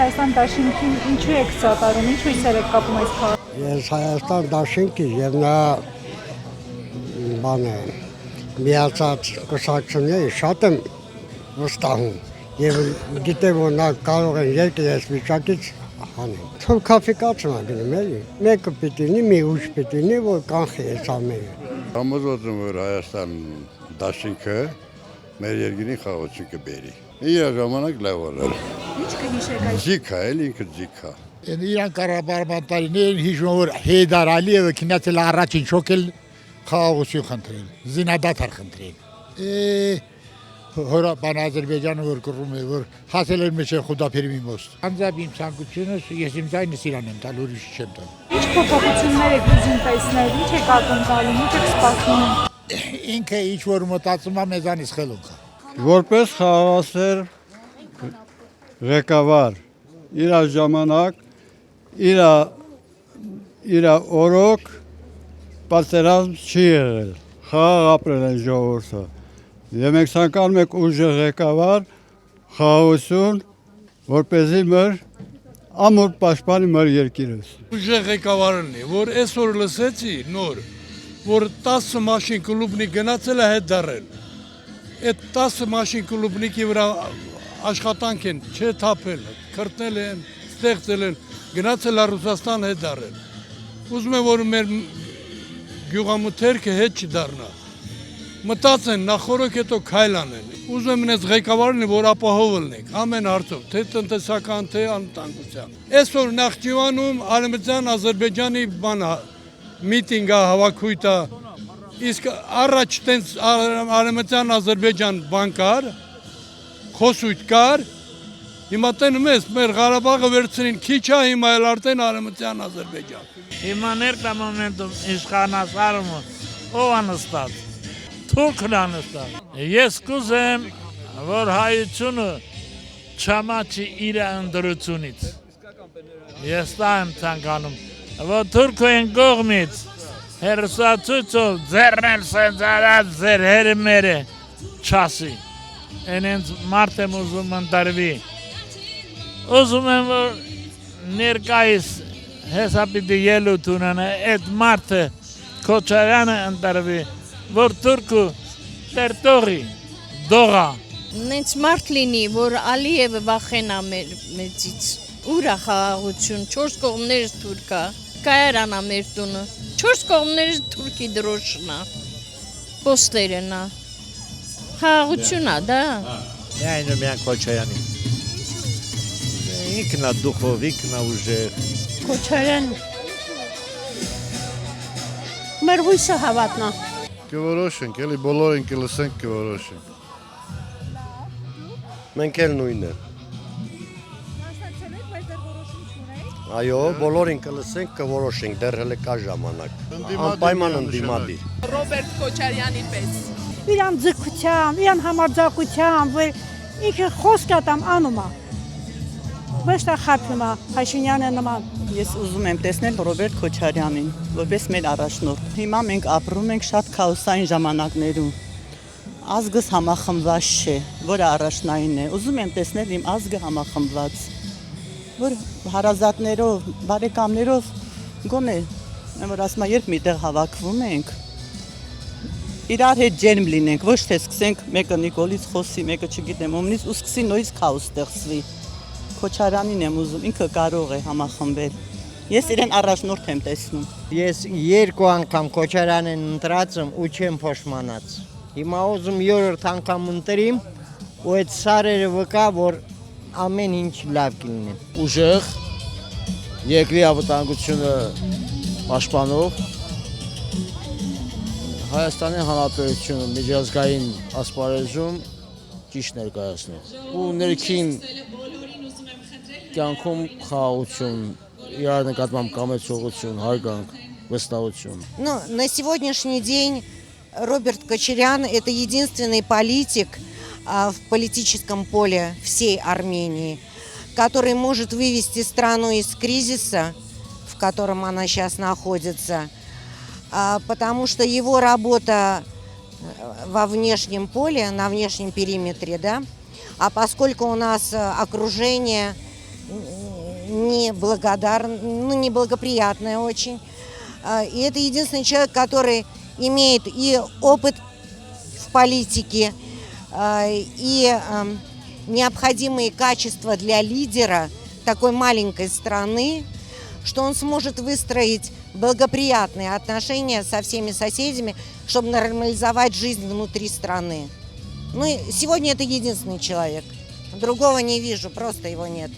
Հայաստան դաշինքին ինչու եք սատարում, ինչ հույսեր եք կապում այս քաղաքի։ Ես Հայաստան դաշինքի եւ նա բանը միացած կուսակցությունների շատ եմ վստահում եւ գիտեմ որ նա կարող են երկրի այս վիճակից հանել։ Թուրքաֆիկացում է գնում էլի։ Մեկը պիտի լինի, մի ուժ պիտի լինի, որ կանխի այս ամենը։ Համոզված եմ որ Հայաստան դաշինքը մեր երկրի խաղաղություն կբերի։ Իր ժամանակ լավ էր։ Ինչ կհիշեք այս։ Ջիքա էլ ինքը ջիքա։ Իրան կառավարմատարիներին հիշում որ Հեյդար Ալիևը քննեցել առաջին շոկել խաղաղություն խնդրել, զինադադար խնդրել։ Հորա բան Ադրբեջանը որ կռում է որ հասել էր մեջ խուդափերիմի մոст։ Անձամբ իմ ցանկությունս ես իմ ձայնս իրան եմ տալ ուրիշ չեմ տալ։ Ինչ փոփոխություններ եք ուզում տեսնել, ինչ եք ակնկալում, ինչ եք սպասում։ Ինքը ինչ որ մտածում է մեզանից խելոք է։ Որպես խաղաղասեր ղեկավար իր ժամանակ իր օրոք պատերազմ չի եղել, խաղաղ ապրել են ժողովուրդը։ Եվ մենք ցանկանում ենք ուժեղ ղեկավար, խաղաղություն, որպեսզի մեր ամուր պաշտպանի մեր երկիրս։ Ուժեղ ղեկավարն է, որ այսօր լսեցի նոր, որ 10 մաշին կլուբնիկ գնացել է հետ դարել։ Այդ 10 մաշին կլուբնիկի վրա աշխատանք են չթափել, քրտնել են, ստեղծել են, գնացել է Ռուսաստան հետ դարել։ Ուզում եմ որ մեր գյուղամութերքը հետ չդառնա։ Մտածեն նախորոք հետո քայլ անեն։ Ուզում եմ նենց ղեկավարն որ ապահով լինենք ամեն հարցով, թե տնտեսական, թե անվտանգության։ Այսօր Նախճիվանում Արևմտյան Ադրբեջանի բանը միտինգա հավաքույթա, իսկ առաջ տենց Արևմտյան Ադրբեջան բան կար, խոսույթ կար, հիմա տենում ես մեր Ղարաբաղը վերցրին քիչ է հիմա էլ արդեն Արևմտյան Ադրբեջան։ Հիմա ներկա մոմենտում իշխանասարումը ով անստած Թուրքն անստած։ Ես կուզեմ որ հայությունը չամաչի իր ընդրությունից։ Ես դա եմ ցանկանում որ Թուրքին կողմից հերոսացույցով ձեռնել սենց արած ձեր հերմերը չասի։ Այնց մարդ եմ ուզում ընտրվի։ Ուզում եմ որ ներկայիս հեսապիտի ելույթ ունենա այդ մարդը Քոչարյանը ընտրվի որ Թուրքը տերտորի դողա։ Նենց մարդ լինի որ Ալիևը վախենա մեծից։ Ուրա խաղաղություն 4 կողմներս թուրքա, կայարանա մեր տունը։ 4 կողմներս թուրքի դրոշնա։ Պոստերնա։ Խաղաղությունա դա։ Միայն միայն Քոչարյանի։ Ինքնա դուխով, ինքնա ուժեղ։ Քոչարյան մեր հույսը հավատնա։ Կորոշենք, էլի բոլորին կլսենք կորոշենք։ Մենք էլ նույնը։ Այո, բոլորին կլսենք, կորոշենք, դեռ հələ կա ժամանակ։ Անպայման ընդդիմադիր։ Ռոբերտ Քոչարյանի պես։ Իրան ձգությամբ, իրան համարձակությամբ, որ ինքը խոսք ատամ անում է։ Ոչ թե խափում է Փաշինյանը նման։ Ես ուզում եմ տեսնել Ռոբերտ Քոչարյանին, որպես մեր առաջնորդ։ Հիմա մենք ապրում ենք շատ քաոսային ժամանակներում։ Ազգս համախմբված չէ, որը առաջնային է։ Ուզում եմ տեսնել իմ ազգը համախմբված, որ հարազատներով, բարեկամներով գոնե, որ ասում եմ, երբ միտեղ հավաքվում ենք, իրար հետ ջերմ լինենք, ոչ թե սկսենք մեկը Նիկոլից խոսի, մեկը չգիտեմ ումնից ու սկսի նույնիսկ քաոս ստեղծվի։ Քոչարյանին եմ ուզում, ինքը կարող է համախմբել։ Ես իրեն առաջնորդ եմ տեսնում։ Ես 2 անգամ Քոչարյանին ընտրած եմ ու չեմ փոշմանած։ Հիմա ուզում 3-րդ անգամ ընտրիմ ու այդ սարերը վկա, որ ամեն ինչ լավ կլինի։ Ուժեղ, երկրի անվտանգությունը պաշտպանող, Հայաստանի Հանրապետությունը միջազգային ասպարեզում ճիշտ ներկայացնող ու ներքին կյանքում խաղաղություն, իրար նկատմամբ կամեցողություն, հարգանք, վստահություն։ На сегодняшний день Роберт Кочарян – это единственный политик в политическом поле всей Армении, который может вывести страну из кризиса, в котором она сейчас находится, потому что его работа во внешнем поле, на внешнем периметре, да, а поскольку у нас окружение неблагоприятная очень. И это единственный человек, который имеет и опыт в политике, и необходимые качества для лидера такой маленькой страны, что он сможет выстроить благоприятные отношения со всеми соседями, чтобы нормализовать жизнь внутри страны. Ну и сегодня это единственный человек. Другого не вижу, просто его нет.